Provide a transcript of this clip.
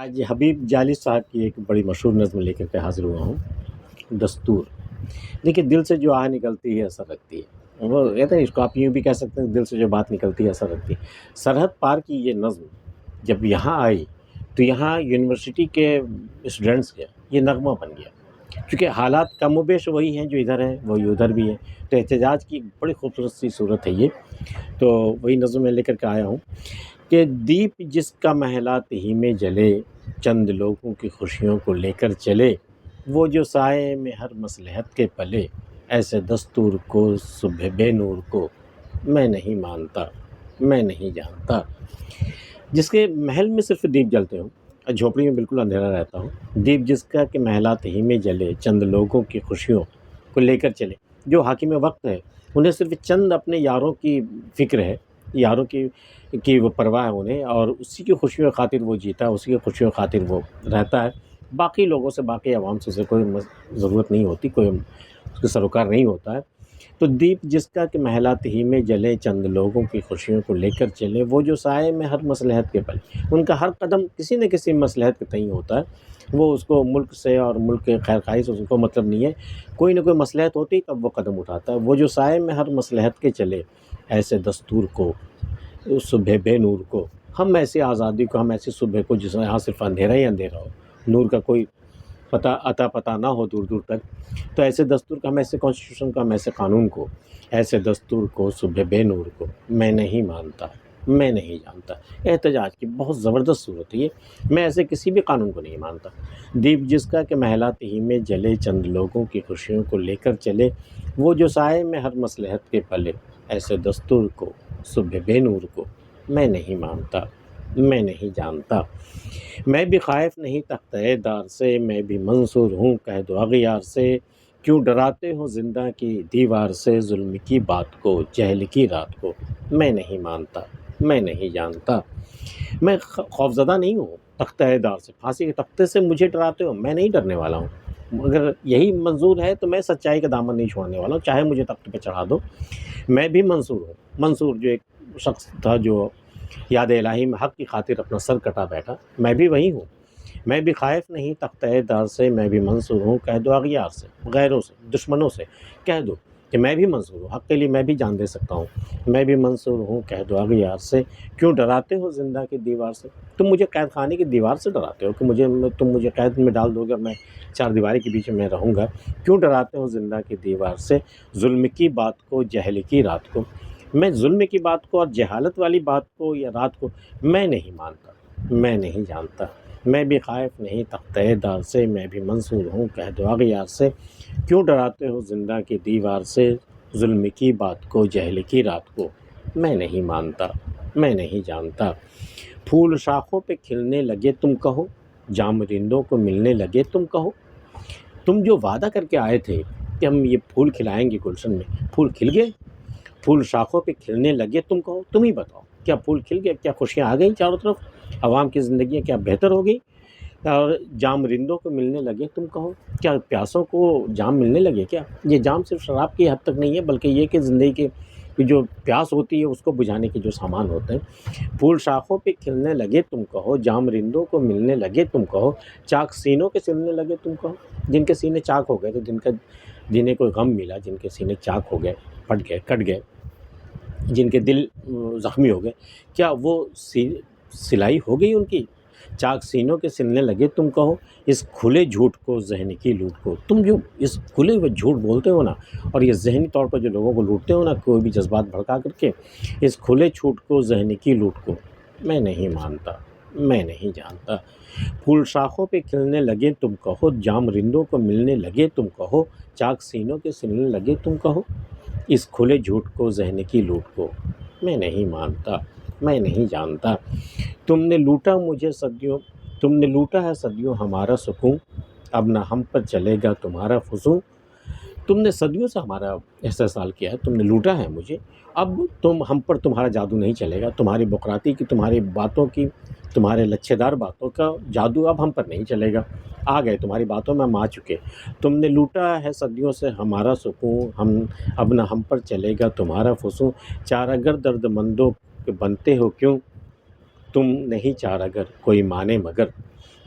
آج حبیب جالی صاحب کی ایک بڑی مشہور نظم لے کر کے حاضر ہوا ہوں، دستور۔ دیکھیے، دل سے جو آہ نکلتی ہے اثر رکھتی ہے، وہ کہتے ہیں اس کو آپ یوں بھی کہہ سکتے ہیں، دل سے جو بات نکلتی ہے اثر رکھتی ہے۔ سرحد پار کی یہ نظم جب یہاں آئی تو یہاں یونیورسٹی کے اسٹوڈنٹس کا یہ نغمہ بن گیا، کیونکہ حالات کم و بیش وہی ہیں جو ادھر ہیں وہی ادھر بھی ہیں، تو احتجاج کی بڑی خوبصورت سی صورت ہے یہ۔ تو وہی نظم میں لے کر کے آیا ہوں کہ دیپ جس کا محلات ہی میں جلے، چند لوگوں کی خوشیوں کو لے کر چلے، وہ جو سائے میں ہر مصلحت کے پلے، ایسے دستور کو صبح بے نور کو میں نہیں مانتا، میں نہیں جانتا۔ جس کے محل میں صرف دیپ جلتے ہوں، جھوپڑی میں بالکل اندھیرا رہتا ہوں، دیپ جس کا کہ محلات ہی میں جلے، چند لوگوں کی خوشیوں کو لے کر چلے۔ جو حاکم وقت ہے انہیں صرف چند اپنے یاروں کی فکر ہے، یاروں کی وہ پرواہ ہے انہیں، اور اسی کی خوشیوں کی خاطر وہ جیتا ہے، اسی کی خوشیوں کی خاطر وہ رہتا ہے۔ باقی لوگوں سے، باقی عوام سے اسے کوئی ضرورت نہیں ہوتی، کوئی اس کا سروکار نہیں ہوتا ہے۔ تو دیپ جس کا کہ محلات ہی میں جلے، چند لوگوں کی خوشیوں کو لے کر چلے، وہ جو سائے میں ہر مصلحت کے پلے، ان کا ہر قدم کسی نہ کسی مصلحت کے تئیں ہوتا ہے۔ وہ اس کو ملک سے اور ملک کے خیر خواہی سے اس کو مطلب نہیں ہے، کوئی نہ کوئی مصلحت ہوتی تب وہ قدم اٹھاتا ہے۔ وہ جو سائے میں ہر مصلحت کے چلے، ایسے دستور کو صبح بے نور کو، ہم ایسی آزادی کو، ہم ایسی صبح کو جس میں یہاں صرف اندھیرا ہی اندھیرا ہو، نور کا کوئی پتہ نہ ہو دور دور تک، تو ایسے دستور کو، ہم ایسے کانسٹیٹیوشن کو، ہم ایسے قانون کو، ایسے دستور کو صبح بے نور کو میں نہیں مانتا، میں نہیں جانتا۔ احتجاج کی بہت زبردست صورت ہے یہ، میں ایسے کسی بھی قانون کو نہیں مانتا۔ دیپ جس کا کہ محلات ہی میں جلے، چند لوگوں کی خوشیوں کو لے کر چلے، وہ جو سائے میں ہر مصلحت کے پلے، ایسے دستور کو صبح بے نور کو میں نہیں مانتا، میں نہیں جانتا۔ میں بھی خائف نہیں تختۂ دار سے، میں بھی منصور ہوں قید و اغیار سے، کیوں ڈراتے ہو زندہ کی دیوار سے، ظلم کی بات کو، جہل کی رات کو میں نہیں مانتا، میں نہیں جانتا۔ میں خوفزدہ نہیں ہوں تختۂ دار سے، پھانسی کے تختے سے مجھے ڈراتے ہو، میں نہیں ڈرنے والا ہوں۔ اگر یہی منظور ہے تو میں سچائی کا دامن نہیں چھوڑنے والا ہوں، چاہے مجھے تخت پہ چڑھا دو۔ میں بھی منصور ہوں، منصور جو ایک شخص تھا جو یاد الہی میں حق کی خاطر اپنا سر کٹا بیٹھا، میں بھی وہی ہوں۔ میں بھی خائف نہیں تختۂ دار سے، میں بھی منصور ہوں کہہ دو اغیار سے، غیروں سے، دشمنوں سے کہہ دو کہ میں بھی منصور ہوں، حق کے لیے میں بھی جان دے سکتا ہوں۔ میں بھی منصور ہوں کہہ دو اغیار سے، کیوں ڈراتے ہو زندہ کی دیوار سے، تم مجھے قید خانے کی دیوار سے ڈراتے ہو کہ تم مجھے قید میں ڈال دو گے، میں چار دیواری کے بیچ میں رہوں گا۔ کیوں ڈراتے ہو زندہ کی دیوار سے، ظلم کی بات کو، جہل کی رات کو۔ میں ظلم کی بات کو اور جہالت والی بات کو یا رات کو میں نہیں مانتا، میں نہیں جانتا۔ میں بھی خائف نہیں تختۂ دار سے، میں بھی منصور ہوں کہہ دو اغیار سے، کیوں ڈراتے ہو زندہ کی دیوار سے، ظلم کی بات کو، جہل کی رات کو میں نہیں مانتا، میں نہیں جانتا۔ پھول شاخوں پہ کھلنے لگے تم کہو، جام رندوں کو ملنے لگے تم کہو۔ تم جو وعدہ کر کے آئے تھے کہ ہم یہ پھول کھلائیں گے گلشن میں، پھول کھل گئے؟ پھول شاخوں پہ کھلنے لگے تم کہو، تم ہی بتاؤ، کیا پھول کھل گئے؟ کیا خوشیاں آ گئیں چاروں طرف؟ عوام کی زندگیاں کیا بہتر ہو گئی؟ اور جام رندوں کو ملنے لگے تم کہو، کیا پیاسوں کو جام ملنے لگے؟ کیا یہ جام صرف شراب کی حد تک نہیں ہے، بلکہ یہ کہ زندگی کی جو پیاس ہوتی ہے اس کو بجھانے کے جو سامان ہوتے ہیں۔ پھول شاخوں پہ کھلنے لگے تم کہو، جام رندوں کو ملنے لگے تم کہو، چاک سینوں کے سلنے لگے تم کہو۔ جن کے سینے چاک ہو گئے تو جنہیں کوئی غم ملا، جن کے سینے چاک ہو گئے، پھٹ گئے، کٹ گئے، جن کے دل زخمی ہو گئے، کیا وہ سلائی ہو گئی ان کی؟ چاک سینوں کے سلنے لگے تم کہو، اس کھلے جھوٹ کو، ذہن کی لوٹ کو۔ تم جو اس کھلے ہوئے جھوٹ بولتے ہو نا، اور یہ ذہنی طور پر جو لوگوں کو لوٹتے ہو نا، کوئی بھی جذبات بھڑکا کر کے، اس کھلے جھوٹ کو، ذہن کی لوٹ کو میں نہیں مانتا، میں نہیں جانتا۔ پھول شاخوں پہ کھلنے لگے تم کہو، جام رندوں کو ملنے لگے تم کہو، چاک سینوں کے سلنے لگے تم کہو، اس کھلے جھوٹ کو، ذہن کی لوٹ کو میں نہیں مانتا، میں نہیں جانتا۔ تم نے لوٹا مجھے صدیوں، تم نے لوٹا ہے صدیوں ہمارا سکون، اب نہ ہم پر چلے گا تمہارا فسون۔ تم نے صدیوں سے ہمارا استحصال کیا ہے، تم نے لوٹا ہے مجھے، اب ہم پر تمہارا جادو نہیں چلے گا، تمہاری بقراتی کی، تمہاری باتوں کی، تمہارے لچھے دار باتوں کا جادو اب ہم پر نہیں چلے گا، آ گئے تمہاری باتوں میں ہم آ چکے۔ تم نے لوٹا ہے صدیوں سے ہمارا سکون، اب نہ ہم پر چلے گا تمہارا فسون۔ چارہ گر درد مندوں کے بنتے ہو کیوں، تم نہیں چارہ گر کوئی مانے مگر،